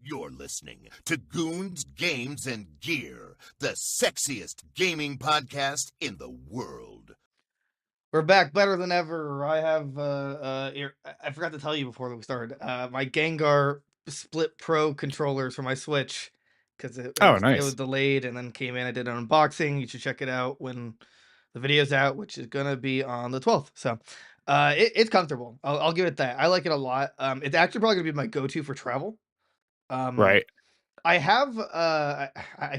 You're listening to Goons, Games, and Gear, the sexiest gaming podcast in the world. We're back better than ever. I have, I forgot to tell you before we started, my Gengar Split Pro controllers for my Switch, because Oh, it was nice. delayed and then came in. I did an unboxing. You should check it out when the video's out, which is going to be on the 12th. So, it's comfortable. I'll give it that. I like it a lot. It's actually probably going to be my go-to for travel. Um, Right. I have, I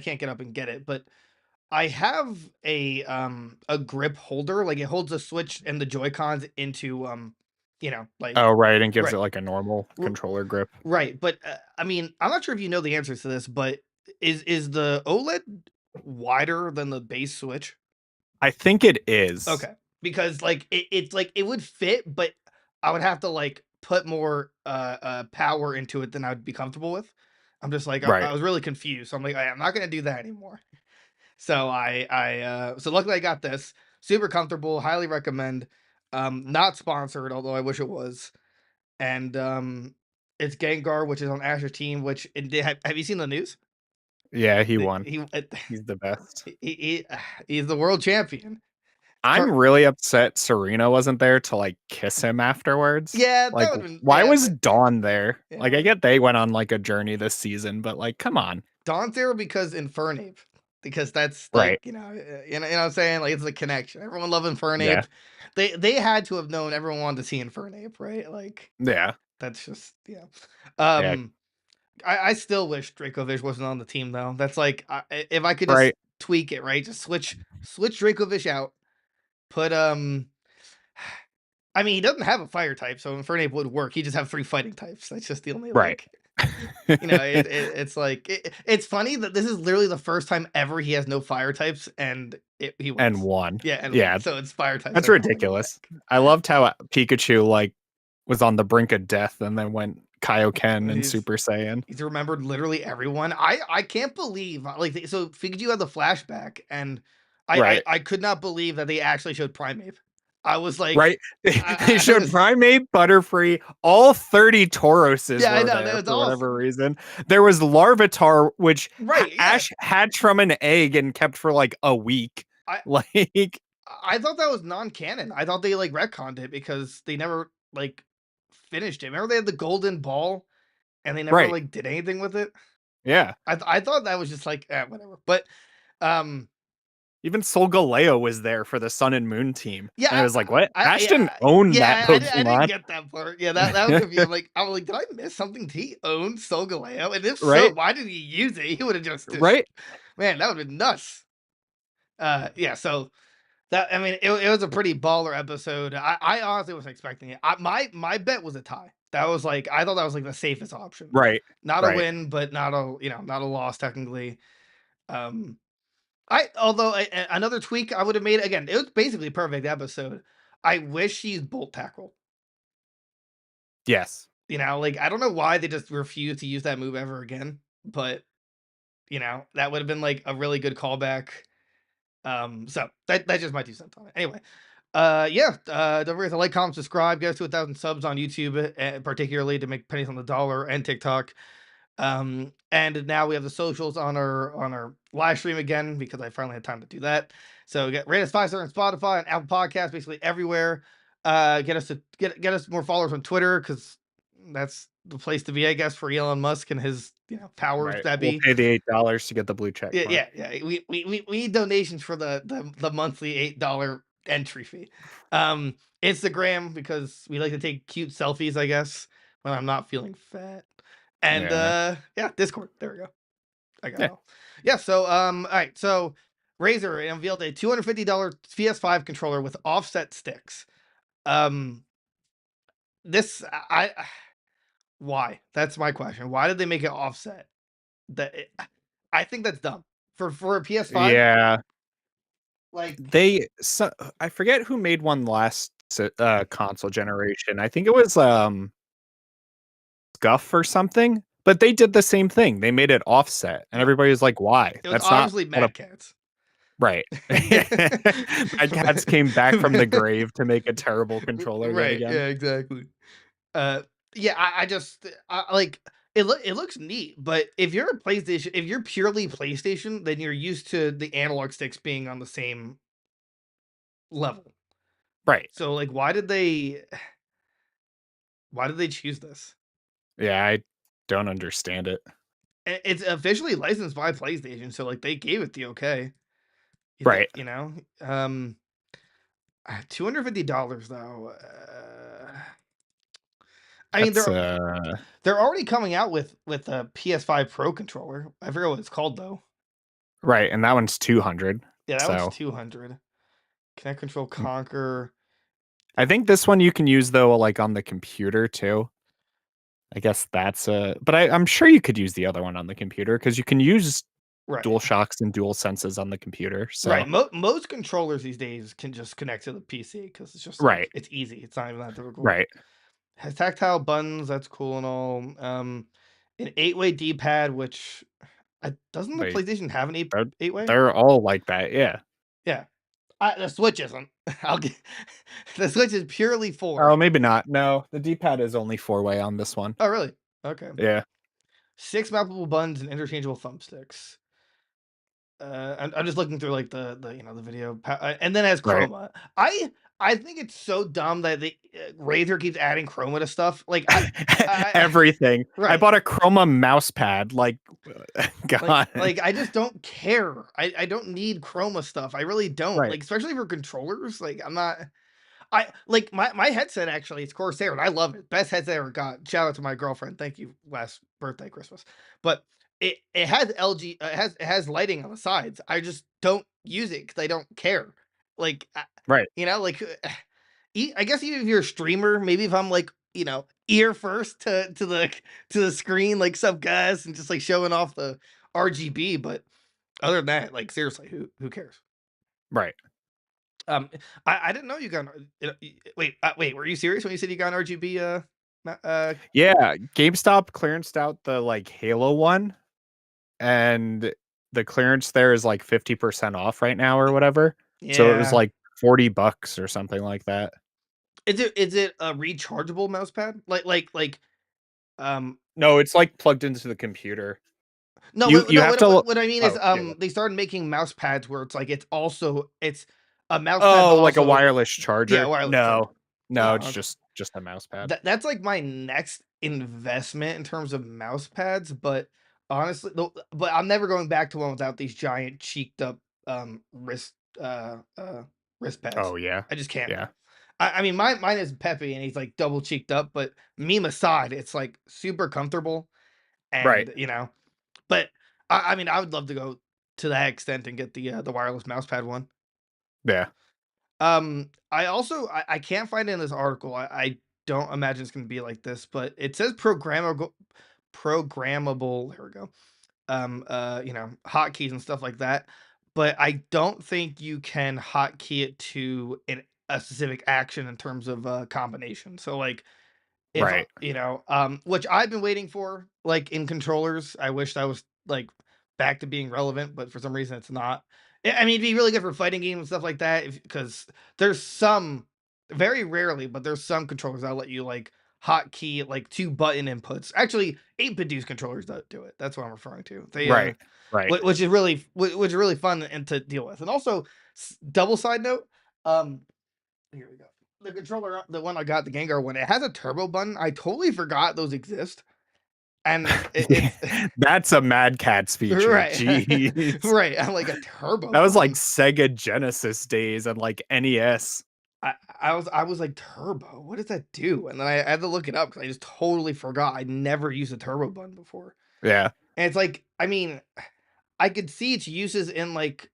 can't get up and get it, but I have a grip holder, like, it holds the Switch and the Joy-Cons into, like Oh, right, and gives right, it like a normal r controller grip. right, but, I mean, I'm not sure if you know the answers to this, but is the OLED wider than the base Switch? I think it is. Okay, because, like, it's like, it would fit, but I would have to, like, put more, power into it than I'd be comfortable with. I'm just like, I Right. was really confused, so I'm like, I'm not gonna do that anymore." So so luckily I got this. Super comfortable, highly recommend. Not sponsored, although I wish it was. And it's Gengar, which is on Asher's team. Which have you seen the news? Yeah, he won. He He's the best. he's the world champion. I'm Cur- really upset Serena wasn't there to like kiss him afterwards. Yeah, that Like, would have been why was Dawn there? Like, I yeah. get they went on like a journey this season, but like, come on. Dawn's there because Infernape. Because that's like, Right. you know what I'm saying? Like it's a connection. Everyone loved Yeah. Infernape. They had to have known everyone wanted to see Infernape, right? Like Yeah. that's just yeah. Yeah. Um, I still wish Dracovish wasn't on the team though. That's like if I could just Right. tweak it, right? Just switch Dracovish out. Put I mean he doesn't have a fire type, so Infernape would work. He just have 3 fighting types. That's just the only Right. like it's like it's funny that this is literally the first time ever he has no fire types and he wins. And won. Yeah, and Yeah. wins. So it's fire types. That's are holding him ridiculous. back. I loved how Pikachu like was on the brink of death and then went Kaioken and He's Super Saiyan. he's remembered literally everyone. I can't believe like so Pikachu had the flashback and Right. I could not believe that they actually showed Primeape. I was like, Right? They I showed was, Primeape, Butterfree, all 30 Tauroses yeah, I were know that there was for whatever awesome. reason. There was Larvitar, which Right? Yeah, Ash hatched from an egg and kept for like a week. I Like, I thought that was non-canon. I thought they like retconned it because they never like finished it. Remember they had the golden ball and they never right. like did anything with it. Yeah. I thought that was just like whatever. But um Even Solgaleo was there for the Sun and Moon team. yeah, And I was like, what? Ash yeah, didn't own that yeah, I didn't Pokemon. get that part. Yeah, that was confusing. I was like, did I miss something? Did he own Solgaleo? And if so, Right? why did he use it? He would have just Right? man, that would have been nuts. Yeah, so that I mean, it was a pretty baller episode. I honestly wasn't expecting it. My bet was a tie. That was like I thought that was like the safest option. Right. Not a Right. win, but not a not a loss technically. Um, although another tweak I would have made again. It was basically a perfect episode. I wish he used Bolt Tackle. Yes. Like I don't know why they just refused to use that move ever again, but that would have been like a really good callback. So that's just my 2 cents on it. Anyway, yeah, don't forget to like, comment, subscribe, get us to 1,000 subs on YouTube, particularly to make pennies on the dollar and TikTok. And now we have the socials on our live stream again because I finally had time to do that. So rate us 5 stars on Spotify and Apple Podcasts, basically everywhere. Get us more followers on Twitter because that's the place to be, I guess, for Elon Musk and his powers Right. that We'll be. pay the $8 to get the blue check mark. Yeah. We need donations for the monthly $8 entry fee. Instagram because we like to take cute selfies, I guess, when I'm not feeling fat. And Yeah. Discord. There we go. I got it Yeah. all. Yeah, so all right. So Razer unveiled a $250 PS5 controller with offset sticks. This why? That's my question. Why did they make it offset? I think that's dumb. For a PS5, Yeah. like I forget who made one last console generation. I think it was Scuff or something, but they did the same thing. They made it offset, and everybody was like, "Why? it was That's not obviously what a Mad Cats. right." Mad Cats came back from the grave to make a terrible controller yet Right. again. Yeah, exactly. Uh yeah, I just like it looks neat, but if you're a PlayStation, if you're purely PlayStation, then you're used to the analog sticks being on the same level. Right. So like, why did they choose this? Yeah, I don't understand it. It's officially licensed by PlayStation, so like they gave it the okay. Right. You know, $250 though. I mean, That's they're already coming out with a PS5 Pro controller. I forget what it's called though. right, and that one's 200. Yeah, that one's So 200. Connect Control mm, Conquer. I think this one you can use though, like on the computer too. I guess that's but I'm sure you could use the other one on the computer because you can use Right. Dual Shocks and Dual Senses on the computer. Right. So Most controllers these days can just connect to the PC because it's just like right, it's easy. It's not even that difficult. right. Has tactile buttons. That's cool and all. An 8-way D-pad, which doesn't the They PlayStation have an they're, 8-way? they're all like that. Yeah. Yeah. The Switch isn't. I'll get the Switch is purely 4. Oh, maybe not. No, the D-pad is only 4-way on this one. Oh, really? Okay. Yeah. 6 mappable buttons and interchangeable thumbsticks. I'm just looking through like the video, and then as Right. chroma. I think it's so dumb that the Razer keeps adding chroma to stuff. Like I Everything. I right. bought a Chroma mouse pad. Like, God. Like I just don't care. I don't need chroma stuff. I really don't. Right. Like especially for controllers. Like I'm not. I like my headset actually. It's Corsair, and I love it. Best headset I ever got. Shout out to my girlfriend. Thank you. Last birthday, Christmas. But it has LG. It has lighting on the sides. I just don't use it because I don't care. Like Right. like I guess even if you're a streamer, maybe if I'm like ear first to the screen like sub guys and just like showing off the RGB. But other than that, like seriously, who cares? Right. Um, I didn't know you got wait, were you serious when you said you got an RGB, Yeah. GameStop clearanced out the like Halo one, and the clearance there is like 50% off right now or whatever. So it was yeah. like $40 or something like that. Is it a rechargeable mouse pad? Um, No, it's like plugged into the computer. no, You have to what I mean is, oh, yeah. they started making mouse pads where it's like, it's a mouse pad, but Oh, like a also wireless yeah, charger? wireless charger. No. No, Oh, it's okay. just a mouse pad. That's like my next investment in terms of mouse pads, but honestly, but I'm never going back to one without these giant cheeked up uh, uh, wrist pads. Oh, yeah. I just can't. Yeah. I mean, mine is Peppy and he's like double cheeked up, but meme aside, it's like super comfortable Right. and but I mean, I would love to go to that extent and get the wireless mouse pad one. Yeah. I also I can't find it in this article. I don't imagine it's gonna be like this, but it says programmable, there we go. Hotkeys and stuff like that. But I don't think you can hotkey it to a specific action in terms of combination. So like if Right. which I've been waiting for, like, in controllers. I wish that was, like, back to being relevant, but for some reason it's not. I mean, it'd be really good for fighting games and stuff like that because there's some very rarely, but there's some controllers that'll let you, like, hotkey, like, 2 button inputs. Actually, 8-bit controllers that do it. That's what I'm referring to. They, Right. Right. which is really fun and to deal with. And also, double side note, um here we go. The controller, the one I got, the Gengar one, it has a turbo button. I totally forgot those exist, and it's That's a Mad Catz feature. right, Jeez. right. I'm like a turbo That was like button. Sega Genesis days and like NES. I was like turbo. What does that do? And then I had to look it up because I just totally forgot. I never used a turbo button before, Yeah. and it's like, I mean, I could see its uses in like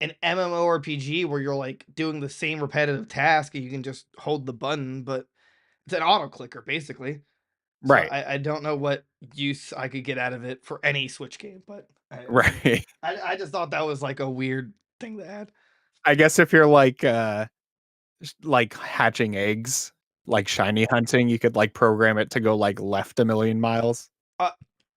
an MMORPG where you're like doing the same repetitive task and you can just hold the button, but it's an auto clicker basically. So Right. I don't know what use I could get out of it for any Switch game, but Right. I just thought that was like a weird thing to add. I guess if you're like hatching eggs, like shiny hunting, you could like program it to go like left a million miles. Uh,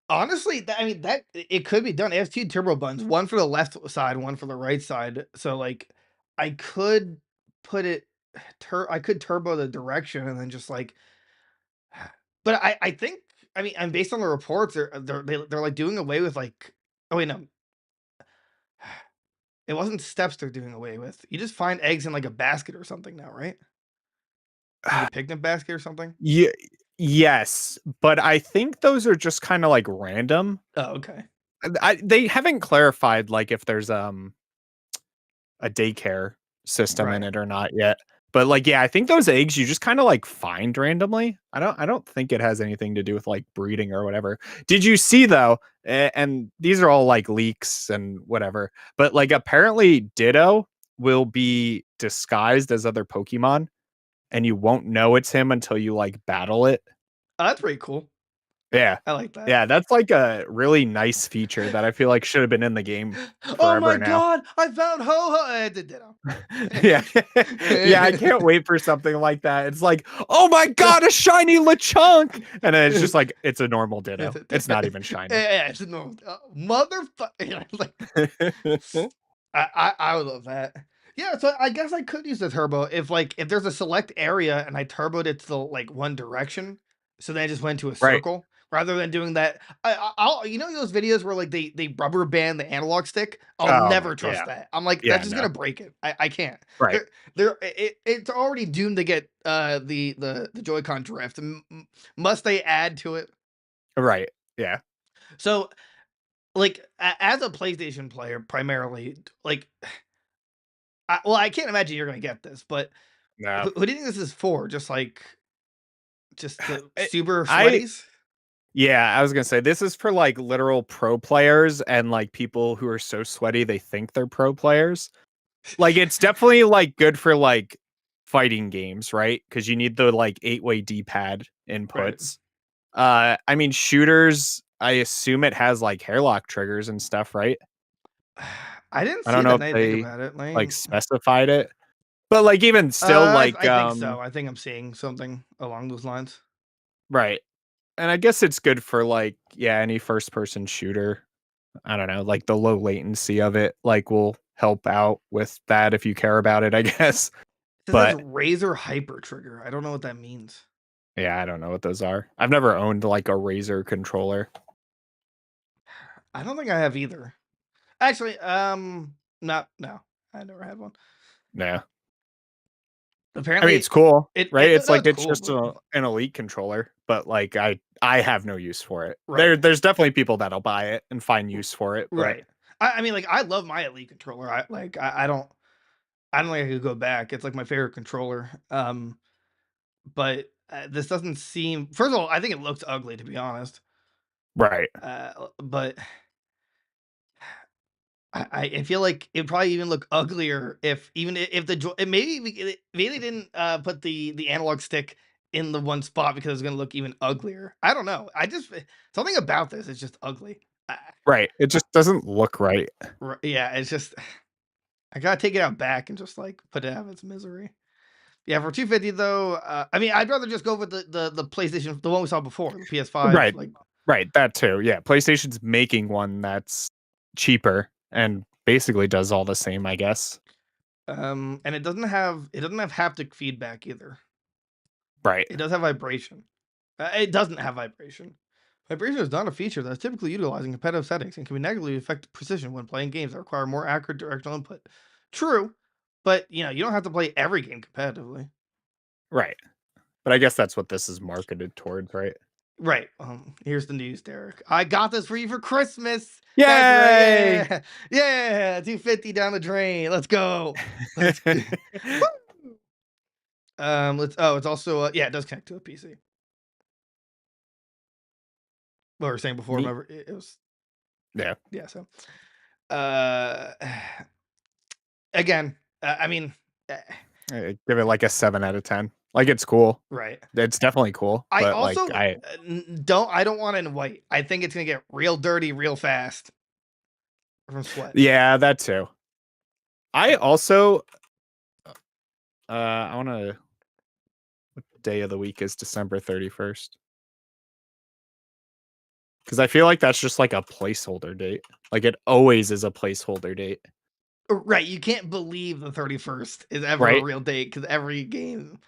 Honestly, I mean that it could be done. It has 2 turbo buttons, one for the left side, one for the right side. So like I could put it I could turbo the direction and then just like but I think I mean, and based on the reports, they're like doing away with like. Oh wait, no, it wasn't steps they're doing away with. You just find eggs in like a basket or something now, right? Like a picnic basket or something. Yeah, yes, but I think those are just kind of like random. Oh, okay. They haven't clarified like if there's a daycare system in Right. it or not yet. But like, yeah, I think those eggs you just kind of like find randomly. I don't think it has anything to do with like breeding or whatever. Did you see though? And these are all like leaks and whatever. But like apparently Ditto will be disguised as other Pokemon and you won't know it's him until you like battle it. Oh, that's pretty cool. Yeah. I like that. Yeah, that's like a really nice feature that I feel like should have been in the game Oh my forever now. god! I found Ho Ho. I did Ditto. Yeah. Yeah, I can't wait for something like that. It's like, "Oh my god, a shiny Lechonk!" And then it's just like, it's a normal Ditto. It's not even shiny. Yeah, it's a normal motherfucker. Like, I would love that. Yeah, so I guess I could use the turbo if there's a select area and I turboed it to the, like one direction, so then I just went to a Right. circle rather than doing that. I'll those videos where like they rubber band the analog stick. I'll Oh my never trust yeah. that. I'm like Yeah, that's just no. gonna break it. I can't. Right. It's already doomed to get the Joy-Con drift. Must they add to it? Right. Yeah. So like as a PlayStation player, primarily, like I can't imagine you're gonna get this, but No. who do you think this is for? Just the I super I sweaties? yeah, I was gonna say this is for like literal pro players and like people who are so sweaty they think they're pro players. Like it's definitely like good for like fighting games, right? Because you need the like 8-way D-pad Right. inputs. I mean shooters, I assume it has like hairlock triggers and stuff, right? I didn't I see don't know that. if Now you think they about it. like specified it. But like even still like I think so. I think I'm seeing something along those lines. right. And I guess it's good for like yeah, any first person shooter. I don't know, like the low latency of it like will help out with that if you care about it, I guess. This says But Razer Hyper Trigger. I don't know what that means. yeah, I don't know what those are. I've never owned like a Razer controller. I don't think I have either. Actually, not no. I never had one. Yeah. I mean, Apparently, it's cool, right? It's no, like it's it's cool, just but an elite controller, but like I have no use for it. right. There's definitely people that'll buy it and find use for it, but Right. I mean, like, I love my Elite controller. I don't think I could go back. It's like my favorite controller. But this doesn't seem. First of all, I think it looks ugly to be honest. right. But I feel like it'd probably even look uglier if maybe they didn't put the analog stick in the one spot because it's gonna look even uglier. I don't know. Something about this is just ugly. Right. It just doesn't look right. Yeah, it's just I gotta take it out back and just like put it out of its misery. Yeah, for 250 though, I mean, I'd rather just go with the PlayStation, the one we saw before, the PS5. Right. Like, Right, that too. Yeah, PlayStation's making one that's cheaper and basically does all the same, I guess. and it doesn't have haptic feedback either. Right. It does have vibration. It doesn't have vibration. Vibration is not a feature that's typically utilized in competitive settings and can be negatively affect precision when playing games that require more accurate directional input. True, but you don't have to play every game competitively. Right. But I guess that's what this is marketed towards, right? Right. Here's the news, Derek. I got this for you for Christmas. That's Yay! right. Yeah. 250 down the drain. Let's go. Let's it's also yeah, it does connect to a PC. What we were saying before, Neat. remember it was Yeah. yeah, so uh again, I mean Give it like a 7 out of 10. Like it's cool. right. It's definitely cool, I but like also don't want it in white. I think it's gonna get real dirty real fast from sweat. yeah, that too. I also I want to what day of the week is December 31st? Cuz I feel like that's just like a placeholder date. Like it always is a placeholder date. Right, you can't believe the 31st is ever a Right? real date because every game,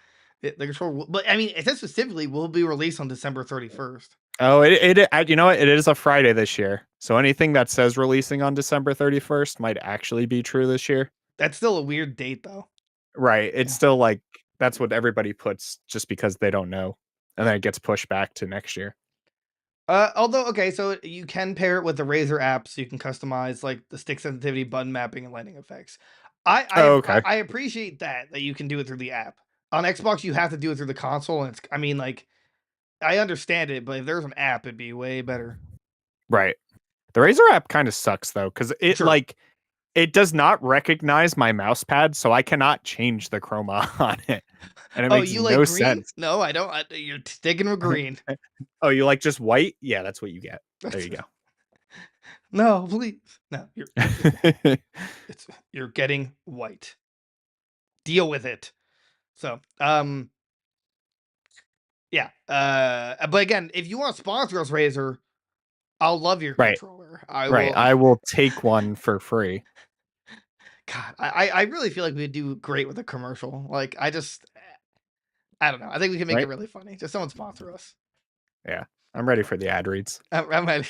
the control. But I mean, it says specifically will be released on December 31st. Oh, you know what? It is a Friday this year. So anything that says releasing on December 31st might actually be true this year. That's still a weird date, though. Right. It's Yeah. still like that's what everybody puts just because they don't know. And then it gets pushed back to next year. Although, okay, so you can pair it with the Razer app, so you can customize like the stick sensitivity, button mapping, and lighting effects. Oh, okay. I appreciate that you can do it through the app. On Xbox, you have to do it through the console, and I mean, like, I understand it, but if there's an app, it'd be way better. Right. The Razer app kind of sucks though, because Sure. it does not recognize my mouse pad, so I cannot change the chroma on it. And it Oh, makes you like no green? sense. No, I don't. You're sticking with green. Oh, you like just white? Yeah, that's what you get. There you go. No, please. No, you're getting white. Deal with it. So, yeah. But again, if you want to sponsor us, Razer, I'll love your Right. controller. I Right. will. I will take one for free. God, I really feel like we'd do great with a commercial. Like, I don't know. I think we can make it Right? really funny. Just someone sponsor us. Yeah. I'm ready for the ad reads. I'm ready.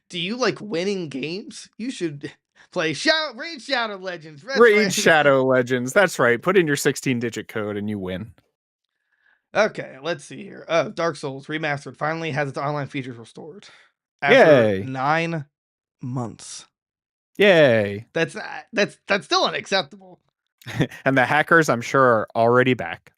Do you like winning games? You should play Raid Shadow Legends. That's Raid right. Shadow Legends. That's right. Put in your 16-digit code and you win. Okay, let's see here. Oh, Dark Souls Remastered finally has its online features restored after Yay. 9 months. Yay. That's still unacceptable. And the hackers, I'm sure, are already back.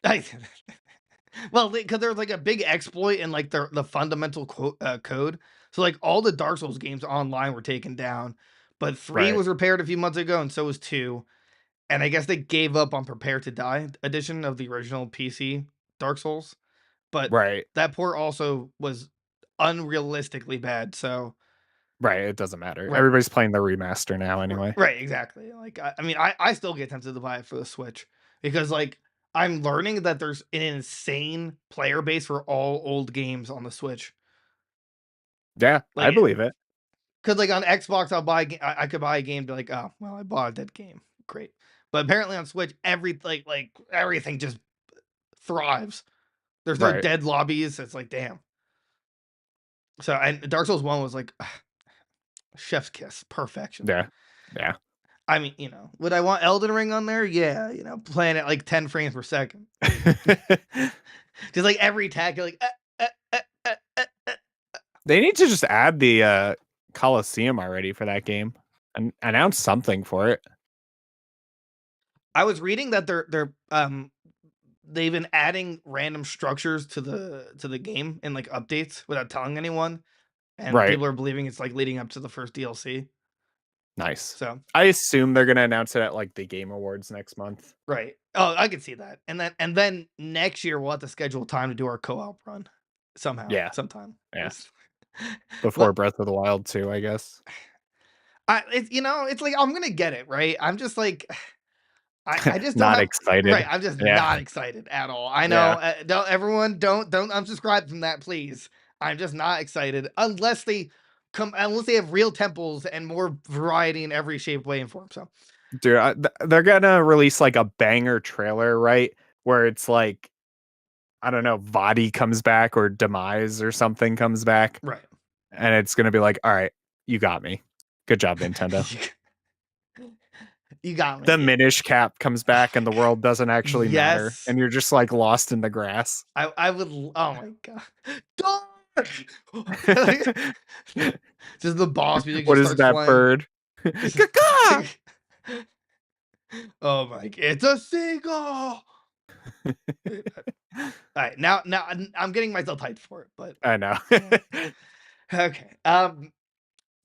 Well, because there was like a big exploit in like the fundamental code. So like all the Dark Souls games online were taken down, but 3 Right. was repaired a few months ago, and so was 2. And I guess they gave up on Prepare to Die edition of the original PC Dark Souls, but Right. that port also was unrealistically bad. So Right. It doesn't matter. right, Everybody's playing the remaster now anyway. right, exactly. Like I mean, I still get tempted to buy it for the Switch because like I'm learning that there's an insane player base for all old games on the Switch. Yeah, I Like, believe it. because like on Xbox, I could buy a game to like, oh well, I bought that game, great. But apparently on Switch, like everything just thrives. There's no Right. dead lobbies. It's like damn. So and Dark Souls 1 was like chef's kiss, perfection. Yeah. Yeah. I mean, would I want Elden Ring on there? Yeah, playing at like 10 frames per second. Just like every tag, you're like, They need to just add the Coliseum already for that game and announce something for it. I was reading that they've been adding random structures to the game in like updates without telling anyone, and Right. people are believing it's like leading up to the first DLC. Nice. So I assume they're gonna announce it at like the Game Awards next month. right. Oh, I could see that. And then next year we'll have to schedule time to do our co-op run somehow, Yeah. sometime. Yeah. It's- Before But Breath of the Wild 2, I guess. it's like I'm gonna get it right. I'm just like I just don't Not have excited. right. I'm just Yeah. not excited at all. I know. Yeah. Don't unsubscribe from that, please. I'm just not excited unless they have real temples and more variety in every shape, way, and form. So Dude, they're gonna release like a banger trailer, right? Where it's like, I don't know, Vadi comes back or Demise or something comes back. right. And it's gonna be like, all right, you got me. Good job, Nintendo. You got me. The Minish cap comes back and the world doesn't actually matter. Yes. And you're just like lost in the grass. I would. Oh my god. Just the boss music. What just is starts that playing. bird? Caca! Oh my! It's a seagull. All right, now I'm getting myself hyped for it, but I know. okay. All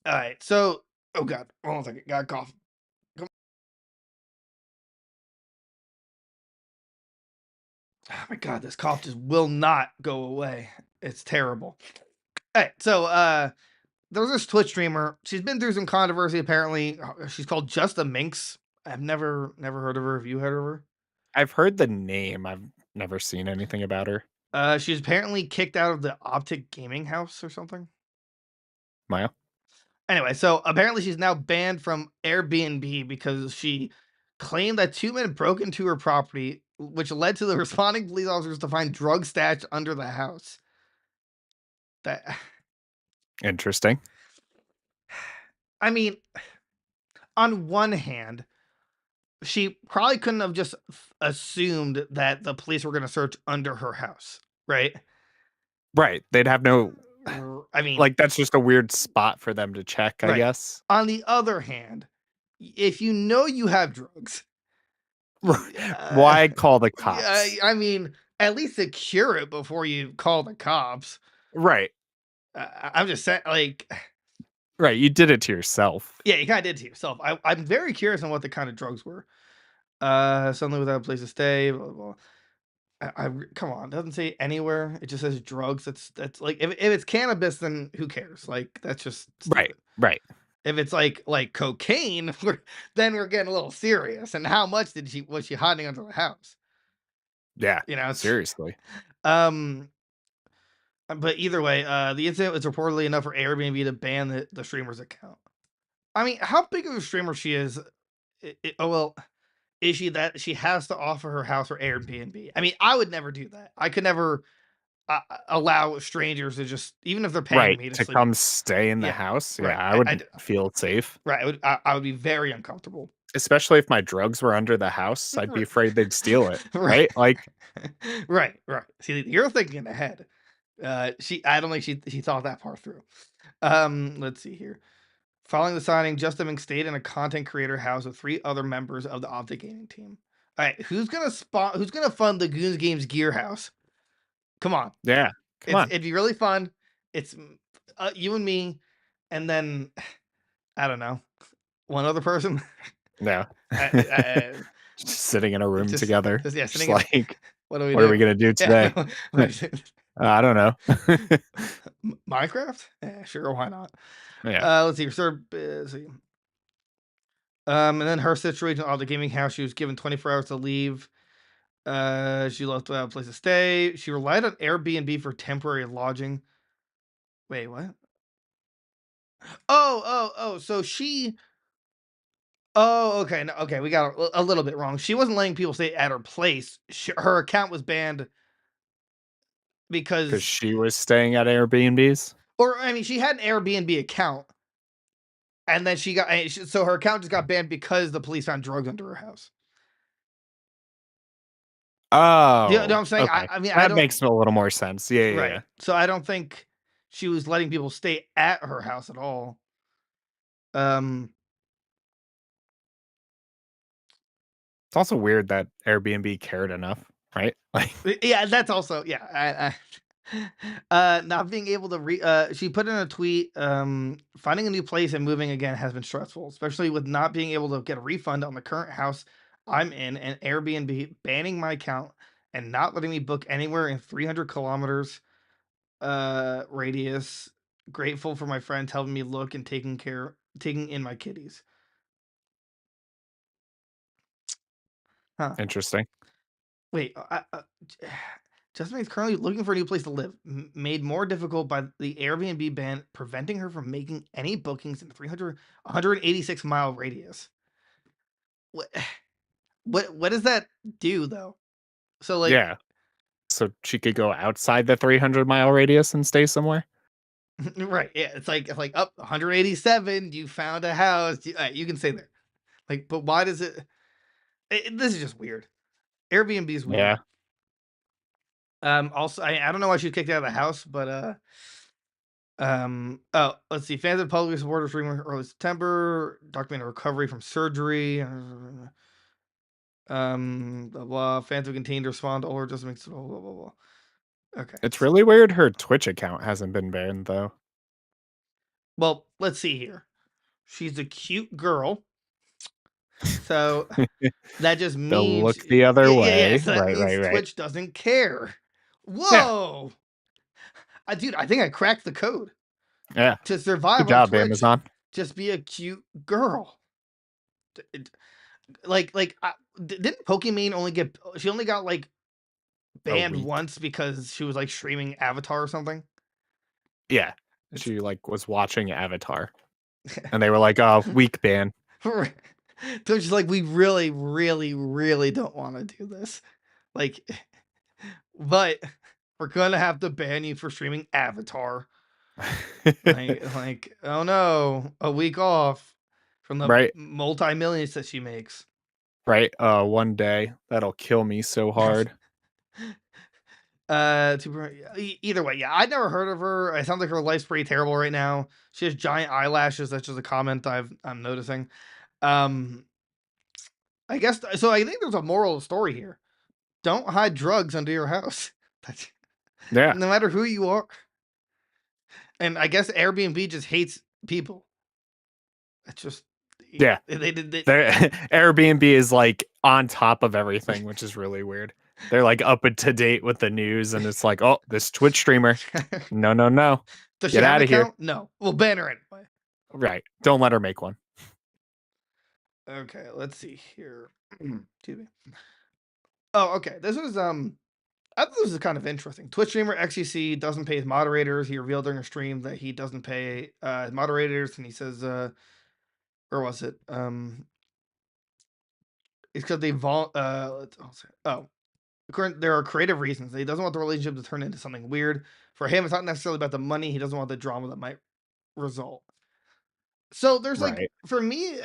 right. So, oh god, hold on a second. Got a cough. Oh my god, this cough just will not go away. It's terrible. All right, so there's this Twitch streamer. She's been through some controversy. Apparently, she's called Just a Minx. I've never heard of her. Have you heard of her? I've heard the name. I've never seen anything about her. She's apparently kicked out of the Optic Gaming House or something. Maya? Anyway, so apparently she's now banned from Airbnb because she claimed that 2 men broke into her property, which led to the responding police officers to find drugs stashed under the house. That Interesting. I mean, on one hand, she probably couldn't have just assumed that the police were going to search under her house, right? Right. They'd have no I mean, like that's just a weird spot for them to check, I right. guess. On the other hand, if you know you have drugs, Why call the yeah, cops? I mean, at least secure it before you call the cops. Right. I'm just saying, like, Right. You did it to yourself. yeah, you kind of did to yourself. I'm very curious on what the kind of drugs were. Suddenly without a place to stay. Blah, blah, blah. Come on, it doesn't say anywhere. It just says drugs. That's like if it's cannabis, then who cares? Like that's just Right. stupid. Right. If it's like cocaine, then we're getting a little serious. And how much was she hiding under the house? Yeah. You know, Seriously. um. But either way, the incident was reportedly enough for Airbnb to ban the streamer's account. I mean, how big of a streamer she is? Oh well, is she that she has to offer her house for Airbnb? I mean, I would never do that. I could never allow strangers to just, even if they're paying Right. me to To sleep. come stay in the Yeah, house. Yeah. right. I wouldn't feel safe. Right. I would be very uncomfortable. Especially if my drugs were under the house. I'd be Right. afraid they'd steal it. Right. Right. Like, right. See, you're thinking ahead. I don't think she thought that far through. Let's see here. Following the signing, Justin stayed in a content creator house with 3 other members of the Optic Gaming team. All right, who's gonna fund the Goons Games Gear House? Come on. yeah. Come on. It'd be really fun. It's you and me, and then I don't know, one other person. No. I, Just sitting in a room just, together. yeah, Just sitting. like, What do we what do? are we gonna do today? I don't know. Minecraft? Yeah, sure. Why not? Yeah. Let's see. Let's see. And then her situation at the gaming house, she was given 24 hours to leave. She left without a place to stay. She relied on Airbnb for temporary lodging. Wait, what? Oh. So she. Oh, okay. No, okay, we got a little bit wrong. She wasn't letting people stay at her place. Her account was banned Because because, she was staying at Airbnbs. or I mean, she had an Airbnb account, and then so her account just got banned because the police found drugs under her house. You know what Oh, I'm saying? okay. I mean, I That don't. makes a little more sense. Yeah, yeah, Right. yeah. So I don't think she was letting people stay at her house at all. Um. It's also weird that Airbnb cared enough, right? Like, Yeah, that's also, yeah. Not being able to she put in a tweet, finding a new place and moving again has been stressful, especially with not being able to get a refund on the current house I'm in, and Airbnb banning my account and not letting me book anywhere in 300 kilometers radius. Grateful for my friends helping me look and taking in my kitties. Huh. interesting. Wait, Jasmine is currently looking for a new place to live, made more difficult by the Airbnb ban preventing her from making any bookings in the 186-mile radius. What, what does that do though? So like, Yeah. So she could go outside the 300-mile radius and stay somewhere. right? Yeah, it's like up 187. You found a house. You can stay there. Like, but why does this is just weird. Airbnb is weird. Yeah. Also, I don't know why she was kicked out of the house, but oh, let's see. Fans of publicly supported streamer early September, documented recovery from surgery. Blah, blah. Fans have continued to respond to all her just makes blah, blah, blah, blah. Okay. It's really weird her Twitch account hasn't been banned though. Well, let's see here. She's a cute girl. So that just They'll means look the other way. So that means Right. Twitch doesn't care. Whoa. Dude, I think I cracked the code. Yeah. To survive Good on job, Twitch, Amazon. just be a cute girl. Like, didn't Pokimane only get? She only got like banned once because she was like streaming Avatar or something. Yeah, she like was watching Avatar, and they were like, "Oh, weak ban." So she's like, we really, really, really don't want to do this. Like, but we're gonna have to ban you for streaming Avatar. Like, oh no, a week off from the Right. multi-millions that she makes. Right. One day that'll kill me so hard. Either way, yeah, I'd never heard of her. It sounds like her life's pretty terrible right now. She has giant eyelashes. That's just a comment I'm noticing. Um, I guess so. I think there's a moral of the story here. Don't hide drugs under your house. Yeah. No matter who you are. And I guess Airbnb just hates people. It's just Yeah. they did Airbnb is like on top of everything, which is really weird. They're like up to date with the news, and it's like, oh, this Twitch streamer. No. Does Get she have out an of here. account? No. We'll ban her anyway. Right. Don't let her make one. Okay, let's see here. Excuse me. Oh, okay. This was I thought this was kind of interesting. Twitch streamer XCC doesn't pay his moderators. He revealed during a stream that he doesn't pay his moderators, and he says, where was it? It's because they there are creative reasons. He doesn't want the relationship to turn into something weird. For him, it's not necessarily about the money. He doesn't want the drama that might result. So there's like, Right. for me,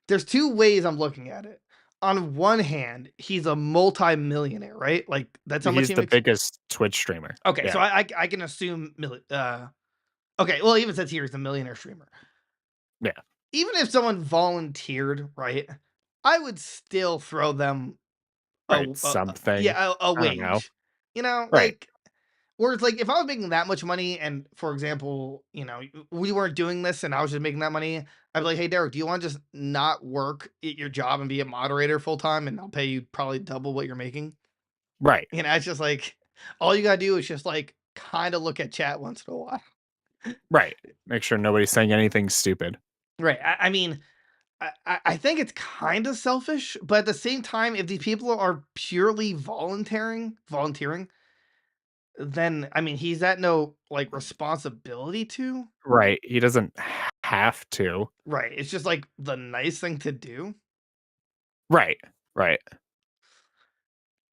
there's two ways I'm looking at it. On one hand, he's a multi-millionaire, right? Like that's how much He's he the makes. biggest Twitch streamer. Okay, so Yeah. I can assume okay, well, it even says here he's a millionaire streamer. Yeah. Even if someone volunteered, right? I would still throw them Right. Something. a I don't know. wage. You know, Right. like where it's like if I was making that much money and for example, we weren't doing this and I was just making that money, I'd be like, "Hey Derek, do you want to just not work at your job and be a moderator full time and I'll pay you probably double what you're making?" Right. It's just like all you gotta do is just like kind of look at chat once in a while. Right. Make sure nobody's saying anything stupid. Right. I mean, I think it's kind of selfish, but at the same time, if these people are purely volunteering, then I mean, he's at no like responsibility to. Right. He doesn't have to. Right. It's just like the nice thing to do. Right. Right.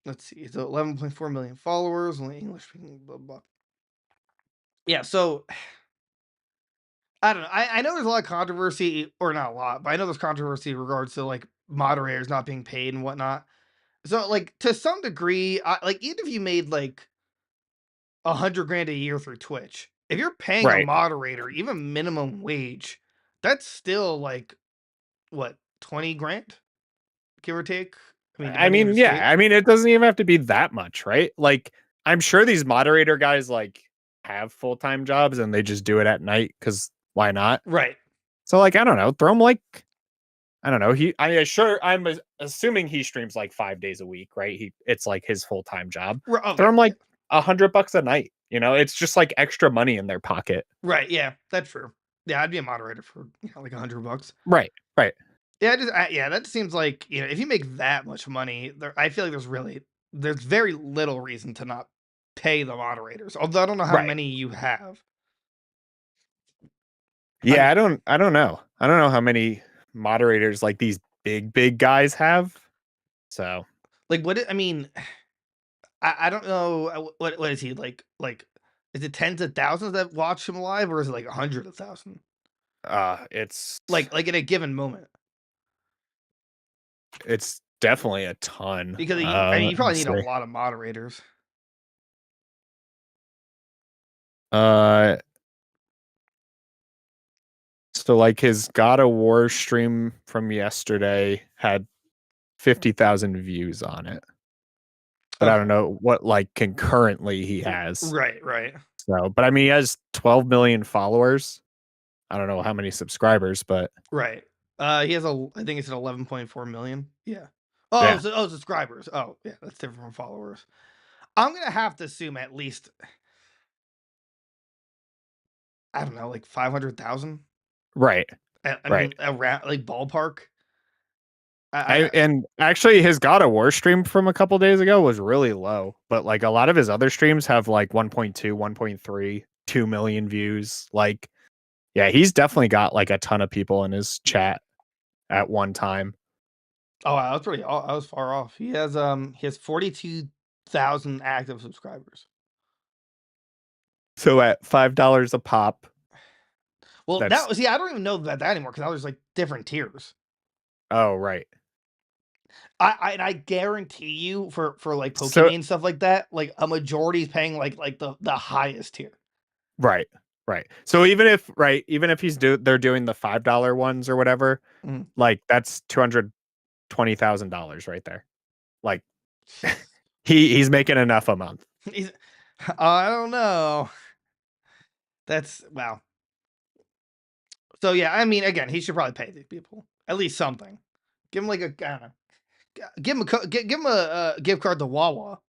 Let's see. So 11.4 million followers, only English speaking, blah, blah. Yeah. So I don't know. I know there's a lot of controversy, or not a lot, but I know there's controversy in regards to like moderators not being paid and whatnot. So like to some degree, like even if you made like 100 grand a year through Twitch, if you're paying a Right. moderator even minimum wage, that's still like what 20 grand, give or take. I Depending on mean, your yeah. state. I mean, it doesn't even have to be that much, right? Like, I'm sure these moderator guys like have full-time jobs and they just do it at night because why not? Right. So, like, I don't know. Throw him like, I don't know. I'm assuming he streams like 5 days a week, right? It's like his full-time job. Okay. Throw him like $100 a night. It's just like extra money in their pocket. Right. Yeah, that's true. Yeah, I'd be a moderator for like $100. Right. Right. Yeah, that seems like if you make that much money, I feel like there's very little reason to not pay the moderators. Although I don't know how Right. many you have. Yeah, I don't know. I don't know how many moderators like these big guys have. So, Like I mean, I don't know what is he like is it tens of thousands that watch him live or is it like 100,000? it's Like in a given moment. it's definitely a ton. Because you Let me probably need a see. lot of moderators. So like his God of War stream from yesterday had 50,000 views on it. But I don't know what like concurrently he has. Right. So, but I mean, he has 12 million followers. I don't know how many subscribers, but Right. He has I think it's at 11.4 million. Yeah. Oh, yeah. Subscribers. Oh, yeah, that's different from followers. I'm gonna have to assume at least I don't know, like 500,000. Right. I Right. mean, around like ballpark. And actually his God of War stream from a couple days ago was really low, but like a lot of his other streams have like 1.2, 1.3, 2 million views. Like, yeah, he's definitely got like a ton of people in his chat at one time. Oh, wow, I was far off. He has 42,000 active subscribers. So at $5 a pop. Well, That's- that was I don't even know about that anymore because now there's like different tiers. Oh, right. I guarantee you for like Pokemon So and stuff like that, like a majority is paying like the highest tier. right. So even if they're doing the $5 ones or whatever, Mhm. like that's $220,000 right there. Like he's making enough a month. I don't know. That's wow. So yeah, I mean, again, he should probably pay these people at least something. Give him like a, I don't know, give him give him a gift card to Wawa.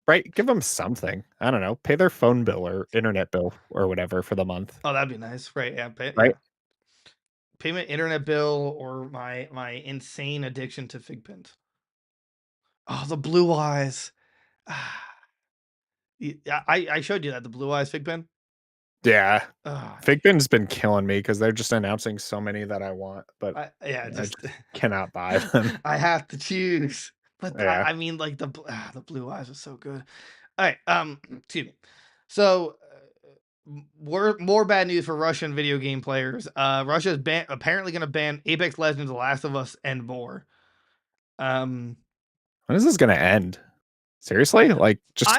Right? Give them something. I don't know. Pay their phone bill or internet bill or whatever for the month. Oh, that'd be nice, right? Yeah, Right? yeah. Payment internet bill or my insane addiction to fig pins. Oh, the blue eyes. I showed you that the blue eyes fig pin. Yeah. Oh, Figpin's been killing me because they're just announcing so many that I want, but yeah, I just just cannot buy them. I have to choose. But Yeah. I mean, like the blue eyes are so good. All right, excuse me. So, more bad news for Russian video game players. Russia is apparently going to ban Apex Legends, The Last of Us, and more. When is this gonna end? Seriously? Like just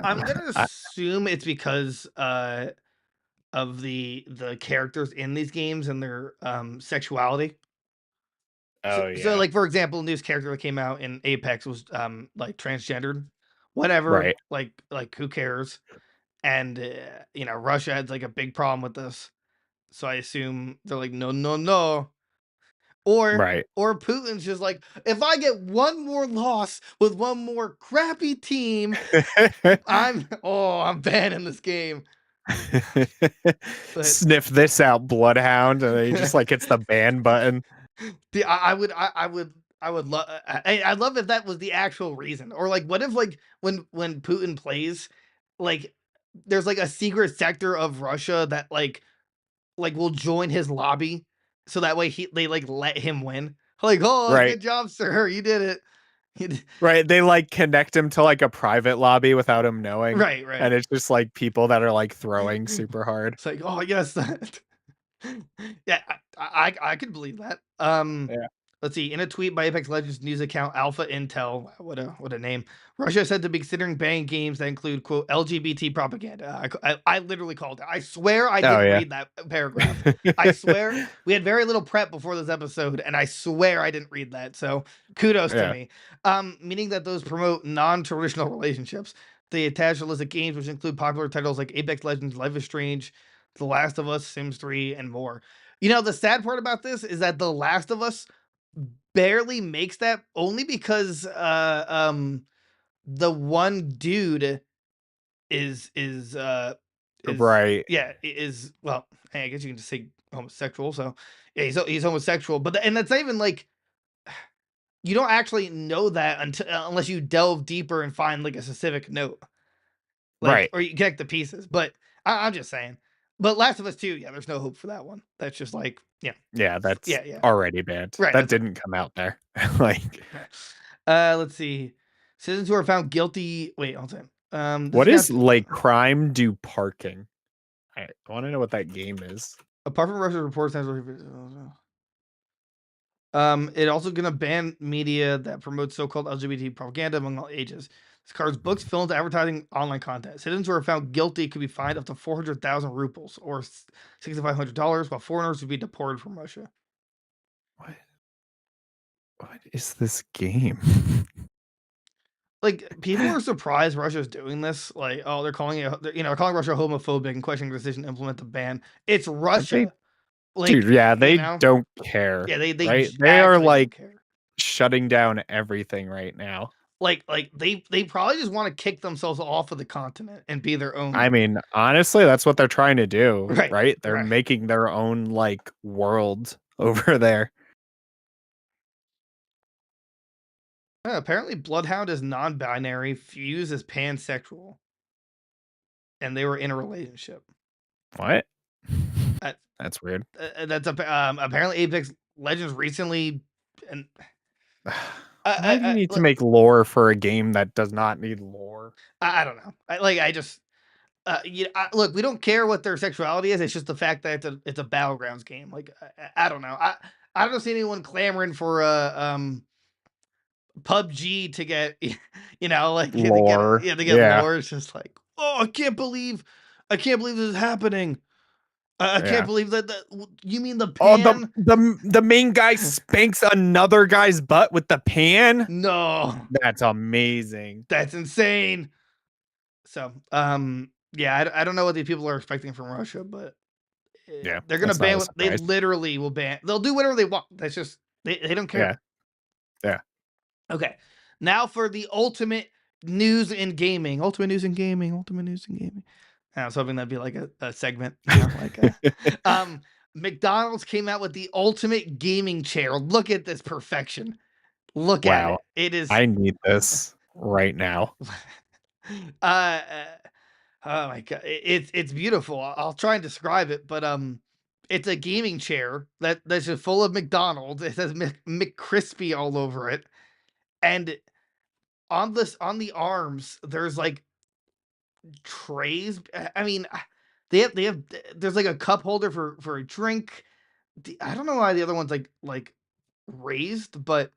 I'm gonna I- assume it's because of the characters in these games and their sexuality. oh So yeah. like for example, news character that came out in Apex was like transgendered, whatever. Right. Like who cares? And Russia had like a big problem with this, so I assume they're like no no no, Right. or Putin's just like if I get one more loss with one more crappy team, I'm banning this game. But Sniff this out, Bloodhound, and then he just like hits the ban button. I would love I love if that was the actual reason. Or like what if like when Putin plays, like there's like a secret sector of Russia that like will join his lobby so that way they like let him win. Like, oh, Right. good job, sir. You did it. Right. They like connect him to like a private lobby without him knowing. Right. And it's just like people that are like throwing super hard. It's like, oh yes, that. Yeah, I could believe that. Yeah. Let's see. In a tweet by Apex Legends news account Alpha Intel, what a name. Russia said to be considering banning games that include quote LGBT propaganda. I literally called it. I swear I didn't read that paragraph. I swear we had very little prep before this episode, and I swear I didn't read that. So kudos to me. Meaning that those promote non-traditional relationships. They attach a list of games which include popular titles like Apex Legends, Life is Strange, The Last of Us, Sims 3, and more. The sad part about this is that The Last of Us barely makes that only because the one dude is Right. well, I guess you can just say homosexual. So yeah, he's homosexual, but and that's not even like you don't actually know that until unless you delve deeper and find like a specific note, like Right. or you connect the pieces. But I'm just saying. But Last of Us 2, yeah, there's no hope for that one. That's just like Yeah, that's yeah. already banned. Right, That didn't come out there. Like let's see. Citizens who are found guilty. Wait, hold on. what is like crime do parking? I want to know what that game is. Apart from Russia's reports, it also gonna ban media that promotes so-called LGBT propaganda among all ages. This covers books, films, advertising, online content. Citizens who are found guilty could be fined up to 400,000 rubles or $6,500, while foreigners would be deported from Russia. What is this game? Like people are surprised Russia's doing this. Like, oh, they're calling calling Russia homophobic and questioning the decision to implement the ban. It's Russia. Dude, yeah, they don't care. Yeah, they right? They are like care. shutting down everything right now. Like they probably just want to kick themselves off of the continent and be their own. I mean, honestly, that's what they're trying to do, right? They're right. making their own like world over there. Apparently, Bloodhound is non-binary, Fuse is pansexual, and they were in a relationship. What? That's weird. That's apparently Apex Legends recently and. Why do you need to make lore for a game that does not need lore? I don't know. Look, we don't care what their sexuality is. It's just the fact that it's a battlegrounds game. Like, I don't know. I don't see anyone clamoring for PUBG to get like Lore. to get Yeah. lore. It's just like, oh, I can't believe this is happening. I can't Yeah. believe that. You mean the Oh, pan? the main guy spanks another guy's butt with the pan. No, That's amazing. that's insane. So, yeah, I don't know what these people are expecting from Russia, but Yeah, they're gonna that's not ban. a They surprise. literally will ban. They'll do whatever they want. That's just they don't care. Yeah. Yeah. Okay, now for the ultimate news in gaming. Ultimate news in gaming. Ultimate news in gaming. I was hoping that'd be like a segment, McDonald's came out with the ultimate gaming chair. Look at this perfection. Look at Wow. it. It is I need this right now. uh, oh my god, it's beautiful. I'll try and describe it, but it's a gaming chair that's just full of McDonald's. It says McCrispy all over it, and on the arms there's like trays. I mean, they have there's like a cup holder for a drink. I don't know why the other one's like raised, but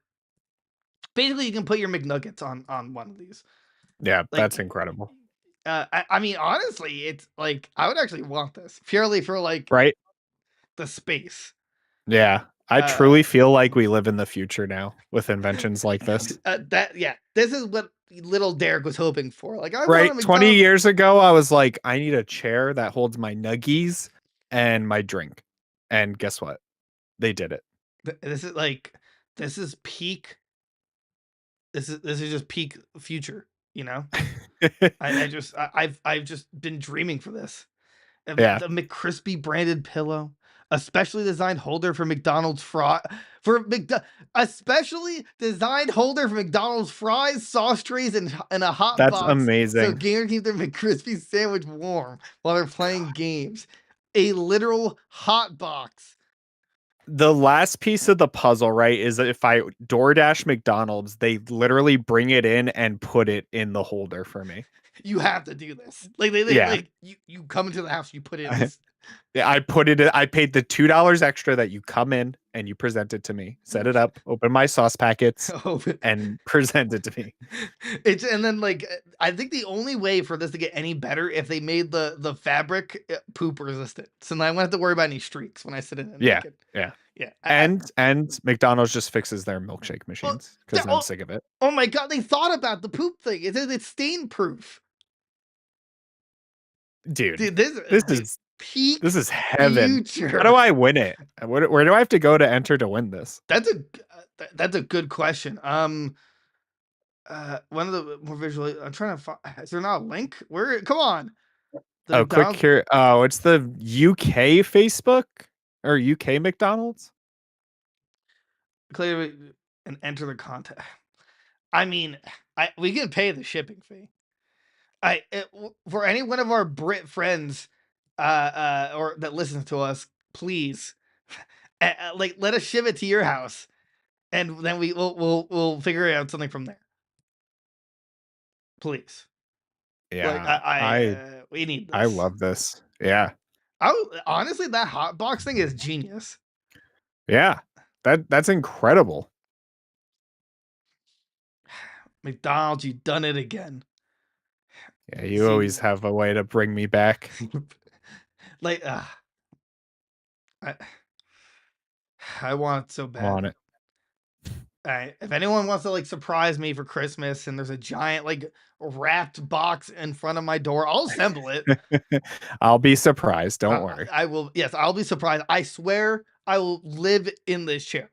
basically you can put your McNuggets on one of these. Yeah, that's Like, incredible. I mean, honestly, it's like I would actually want this purely for like Right? the space. Yeah. I Uh, truly feel like we live in the future now with inventions like this. this is what little Derek was hoping for. Like, I want a Right? 20 McDonald's. years ago, I was like, I need a chair that holds my nuggies and my drink. And guess what? They did it. This is like this is peak. This is just peak future. You know, I've just been dreaming for this. Yeah. The McCrispy branded pillow, a specially designed holder for McDonald's a specially designed holder for McDonald's fries, sauce trays, and a hot That's box, so amazing. gamers keep their McCrispy sandwich warm while they're playing games. A literal hot box. The last piece of the puzzle, right, is that if I DoorDash McDonald's, they literally bring it in and put it in the holder for me. You have to do this. Like they Yeah. like you come into the house, you put in this. Yeah, I put it. I paid the $2 extra that you come in and you present it to me. Set it up, open my sauce packets, and present it to me. It's and then like I think the only way for this to get any better if they made the fabric poop resistant, so then I won't have to worry about any streaks when I sit in it. Yeah, Naked. yeah. Yeah. And McDonald's just fixes their milkshake machines because I'm sick of it. Oh my god, they thought about the poop thing. It's stain proof. Dude, Dude, this is peak this is heaven. future. How do I win it? Where do I have to go to enter to win this? That's a good question. One of the more visually, I'm trying to find. Is there not a link? Where? Come on. The Oh, click McDonald's here. Oh, it's the UK Facebook or UK McDonald's. clearly and enter the contact. I mean, we can pay the shipping fee. For any one of our Brit friends, or that listens to us, please, like let us ship it to your house, and then we'll figure out something from there. Please, like we need this. I love this. Yeah, Honestly, that hot box thing is genius. yeah, that's incredible. McDonald's, you done it again. Yeah, you always have a way to bring me back. Like, I want it so bad. Want it. If anyone wants to like surprise me for Christmas and there's a giant like wrapped box in front of my door, I'll assemble it. I'll be surprised. Don't worry. I will. Yes, I'll be surprised. I swear I will live in this chair.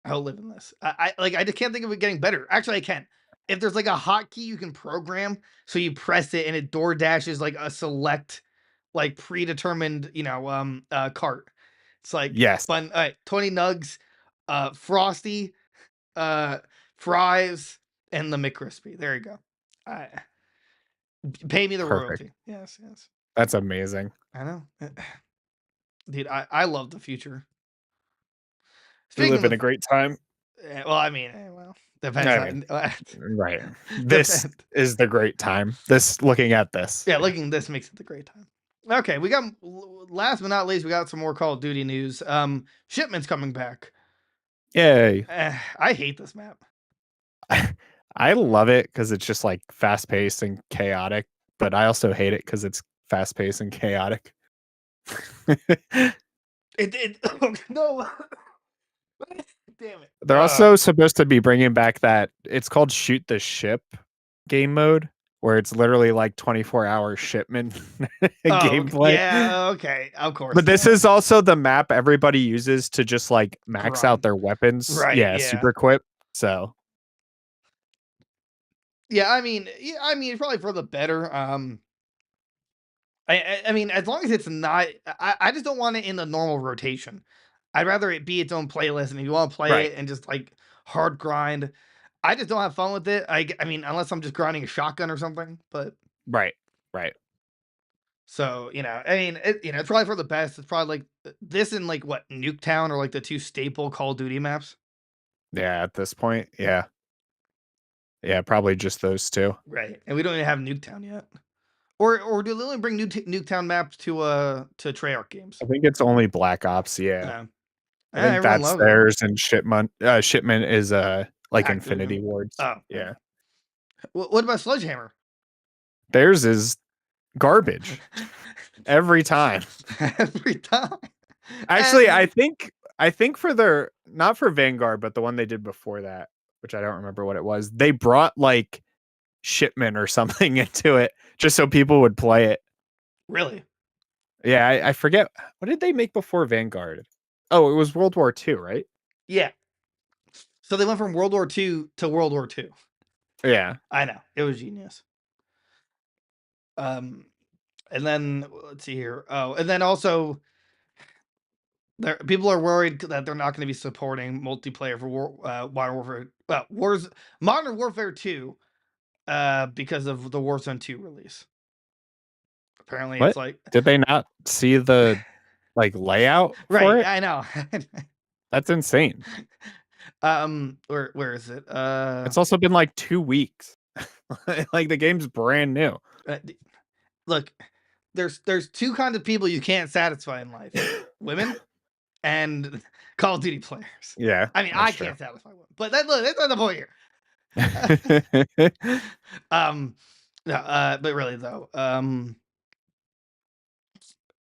I'll live in this. I just can't think of it getting better. Actually, I can. If there's like a hotkey you can program, so you press it and it door dashes like a select, like predetermined, cart. It's like Yes. fun. All right, 20 nugs, Frosty, fries, and the McCrispy. There you go. Pay me the Perfect. royalty. Yes. That's amazing. I know. Dude, I love the future. We live in a great time. Well, I mean, Depends I how. mean, right. This Depend. is the great time. This looking at this. Yeah, looking at this makes it the great time. Okay, we got last but not least, we got some more Call of Duty news. Shipment's coming back. Yay. I hate this map. I love it because it's just like fast paced and chaotic, but I also hate it because it's fast paced and chaotic. Oh, no. Damn it. They're also supposed to be bringing back that it's called Shoot the Ship game mode, where it's literally like 24-hour shipment gameplay. Yeah, okay, of course. But this is also the map everybody uses to just like max Grind. out their weapons. Right, Yeah, yeah. super equip. So Yeah, I mean, it's probably for the better. I mean, as long as it's not, I just don't want it in the normal rotation. I'd rather it be its own playlist, and if you want to play Right. it and just like hard grind, I just don't have fun with it. I mean, unless I'm just grinding a shotgun or something. But right. so I mean, it's probably for the best. It's probably like this and like what Nuketown are like the two staple Call of Duty maps. Yeah, at this point, yeah. Yeah, probably just those two. Right, and we don't even have Nuketown yet. Or do they only bring Nuketown maps to Treyarch games? I think it's only Black Ops, yeah. Yeah. I think Everyone that's loves it. theirs, and shipment is like Activision. Infinity Wards. Oh, Yeah. What about Sledgehammer? Theirs is garbage every time. Every time. Actually, And- I think for their, not for Vanguard, but the one they did before that, which I don't remember what it was, they brought like shipment or something into it just so people would play it. Really? Yeah, I forget, what did they make before Vanguard? Oh, it was World War II, right? Yeah. So they went from World War II to World War II. Yeah. I know. It was genius. And then let's see here. Oh, and then also people are worried that they're not going to be supporting multiplayer for Modern Warfare. Well, Modern Warfare 2 because of the Warzone 2 release. Apparently What? it's like, Did they not see the like layout for right, it? I know. That's insane. Where is it? It's also been like 2 weeks. Like the game's brand new. Look, there's two kinds of people you can't satisfy in life: women and Call of Duty players. Yeah. I mean, I can't satisfy women, but that's not the point here. No, but really though,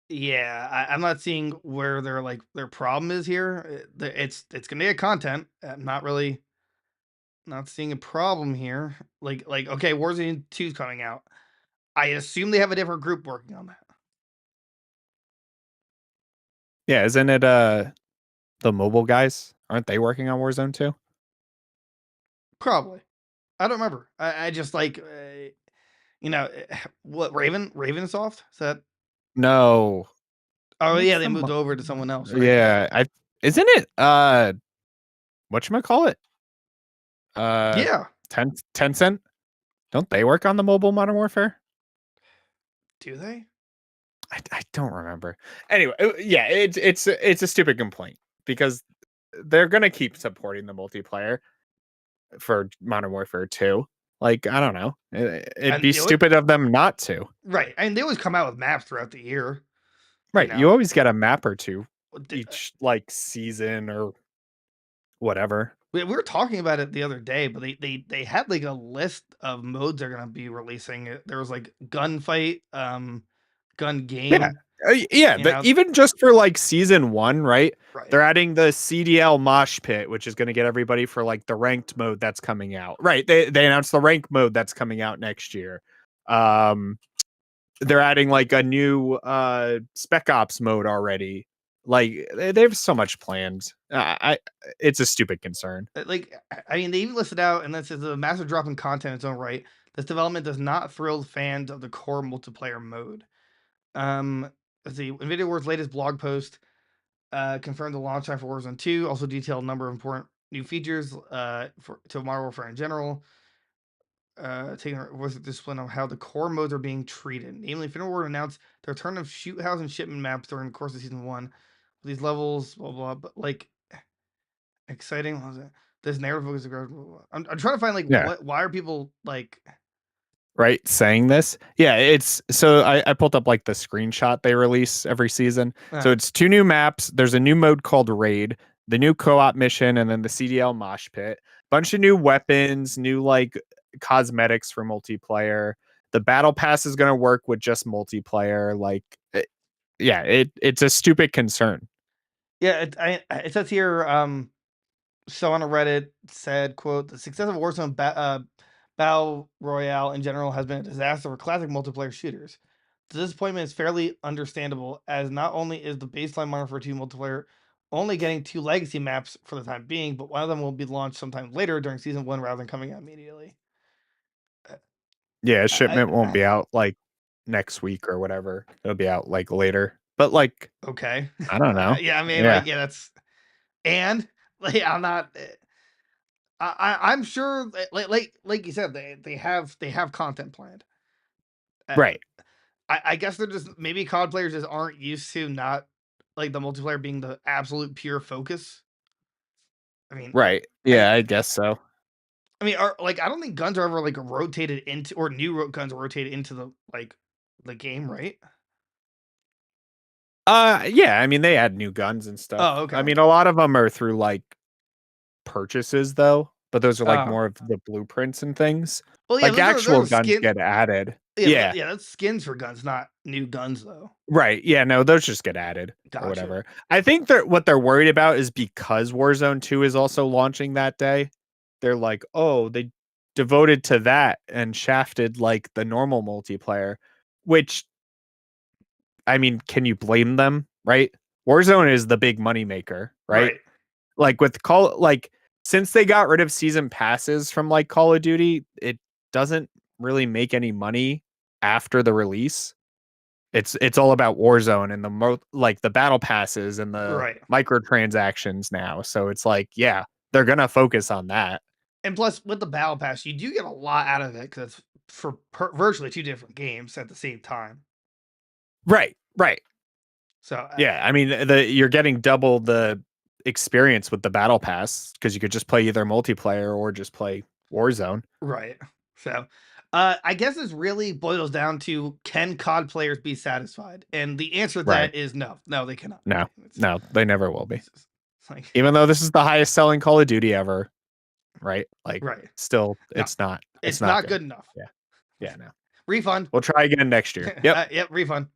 yeah, I'm not seeing where their problem is here. It's gonna get content. I'm not seeing a problem here. Like okay, Warzone 2 is coming out. I assume they have a different group working on that. Yeah, isn't it the mobile guys? Aren't they working on Warzone 2? Probably. I don't remember. I just like what Ravensoft? Is that? No. Oh What's yeah, they the moved over to someone else, right? Yeah, isn't it whatchamacallit? Yeah. Tencent? Don't they work on the mobile Modern Warfare? Do they? I don't remember. Anyway, yeah, it's a stupid complaint because they're gonna keep supporting the multiplayer for Modern Warfare 2. Like, I don't know. It'd be stupid of them not to. Right. I mean, they always come out with maps throughout the year. Right. You always get a map or two each like season or whatever. We were talking about it the other day, but they had like a list of modes they're gonna be releasing. There was like gunfight, gun game. Yeah, even just for like season 1, right? Right. They're adding the CDL mosh pit, which is going to get everybody for like the ranked mode that's coming out. Right. They announced the ranked mode that's coming out next year. They're adding like a new Spec Ops mode already. Like they have so much planned. It's a stupid concern. Like, I mean, they even listed out, and that says the massive drop in content in its own right. This development does not thrill fans of the core multiplayer mode. Let's see. NVIDIA World's latest blog post confirmed the launch time for Warzone 2. Also detailed a number of important new features to Modern Warfare in general. Taking with discipline on how the core modes are being treated. Namely, Infinity Ward announced the return of shoot house and shipment maps during the course of season 1. These levels, blah blah, but like exciting. What was it? This narrative focus. I'm trying to find like Yeah. why are people like Right, saying this. Yeah, it's so I pulled up like the screenshot they release every season. So it's 2 new maps. There's a new mode called Raid, the new co-op mission, and then the CDL Mosh Pit. Bunch of new weapons, new like cosmetics for multiplayer. The battle pass is gonna work with just multiplayer. Like, it's a stupid concern. Yeah, it says here. So on a Reddit said, "quote The success of Warzone Battle Royale in general has been a disaster for classic multiplayer shooters. The disappointment is fairly understandable, as not only is the baseline Modern Warfare 2 multiplayer only getting 2 legacy maps for the time being, but one of them will be launched sometime later during season 1 rather than coming out immediately." Uh, Yeah, I, shipment won't be out like next week or whatever. It'll be out like later. But like, okay, I don't know. yeah, I mean, Yeah. like, yeah, that's and like I'm not. I'm sure, like you said, they have content planned. Uh, Right. I guess they're just maybe COD players just aren't used to not like the multiplayer being the absolute pure focus. I mean, Right. I Yeah, I guess so. I mean, are like I don't think guns are ever like rotated into or guns are rotated into the game, right? Yeah, I mean they add new guns and stuff. Oh, I okay. mean a lot of them are through like purchases though, but those are like Oh, more of the blueprints and things. well, yeah, Like actual those are guns skin. get added. Yeah, Yeah. yeah, that's skins for guns, not new guns though. Right. Yeah, no, those just get added or Gotcha. whatever. I think that what they're worried about is because Warzone 2 is also launching that day. They're like, "Oh, they devoted to that and shafted like the normal multiplayer," which I mean, can you blame them, right? Warzone is the big money maker, right? Right. Like since they got rid of season passes from like Call of Duty, it doesn't really make any money after the release. It's all about Warzone and like the battle passes and the Right. microtransactions now. So it's like, yeah, they're gonna focus on that. And plus, with the battle pass, you do get a lot out of it because it's for virtually 2 different games at the same time. Right, right. So, Yeah, I mean you're getting double the experience with the battle pass because you could just play either multiplayer or just play Warzone. right. So, I guess this really boils down to, can COD players be satisfied? And the answer to Right. that is no. No, they cannot. No, It's no, they never will be. it's just like Even though this is the highest selling Call of Duty ever, right? Like, right. still, No, it's not. it's not good enough. Yeah, yeah, no. Refund. We'll try again next year. Yep. Yep, refund.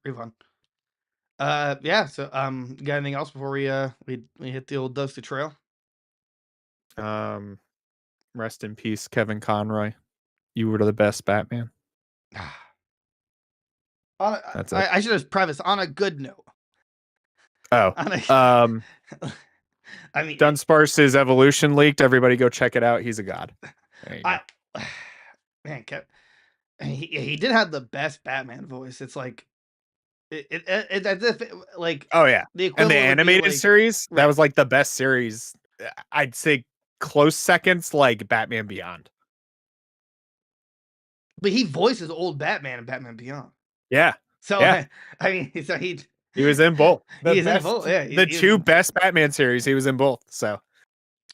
Yeah, so, got anything else before we hit the old dusty trail? Rest in peace, Kevin Conroy. You were the best Batman. That's it. I should have prefaced on a good note. Oh, On a, I mean, Dunsparce's Evolution leaked. Everybody go check it out. He's a god. There you go. man, he did have the best Batman voice. It's like it's as if like Oh yeah, the and the equivalent would be animated like, series that right. was like the best series. I'd say close seconds, like Batman Beyond. But he voices old Batman and Batman Beyond. Yeah, So yeah. I mean, so he was in both. He's in both. Yeah, the he's two in, best Batman series. He was in both. So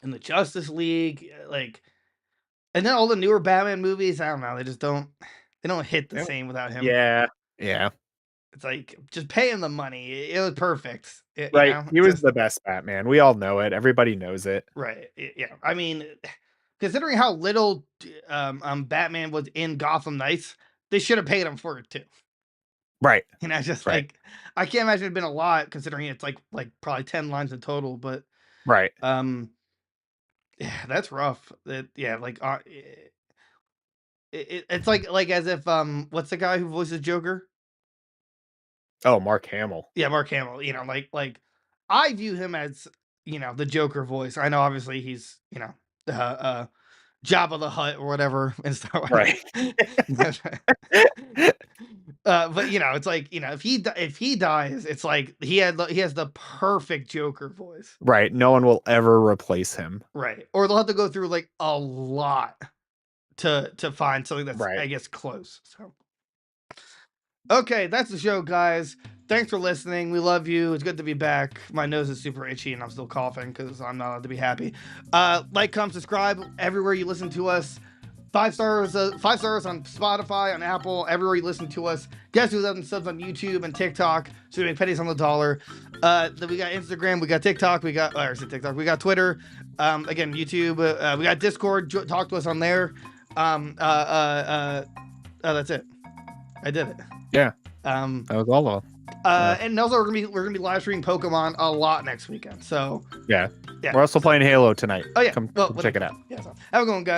in the Justice League, like, and then all the newer Batman movies. I don't know. They just don't hit the same without him. yeah, yeah. It's like, just pay him the money. It was perfect. You Right. know? He was the best Batman. We all know it. Everybody knows it. Right. Yeah. I mean, considering how little Batman was in Gotham Knights, they should have paid him for it too. Right. You know, just Right. like, I can't imagine it'd been a lot considering it's like probably 10 lines in total, but Right. yeah, that's rough. Yeah, like it's like as if what's the guy who voices Joker? Oh, Mark Hamill. Yeah, Mark Hamill. You know, like I view him as, you know, the Joker voice. I know obviously he's, you know, Jabba the Hutt or whatever and stuff. Right. But you know, it's like, you know, if he dies, it's like he has the perfect Joker voice. Right. No one will ever replace him. Right. Or they'll have to go through like a lot to find something that's, Right. I guess, close. So okay, that's the show, guys. thanks for listening. We love you. It's good to be back. My nose is super itchy and I'm still coughing because I'm not allowed to be happy. Like, comment, subscribe everywhere you listen to us. 5 stars on Spotify, on Apple, everywhere you listen to us. Guess who's up and subs on YouTube and TikTok, so we make pennies on the dollar. Then we got Instagram, we got TikTok, we got Twitter. Again, YouTube. We got Discord. Talk to us on there. That's it. I did it. Yeah. That was all of them. And also we're gonna be live streaming Pokemon a lot next weekend. So yeah. We're also playing Halo tonight. Oh yeah. Come Well, check it out. Yeah. So have a good one, guys.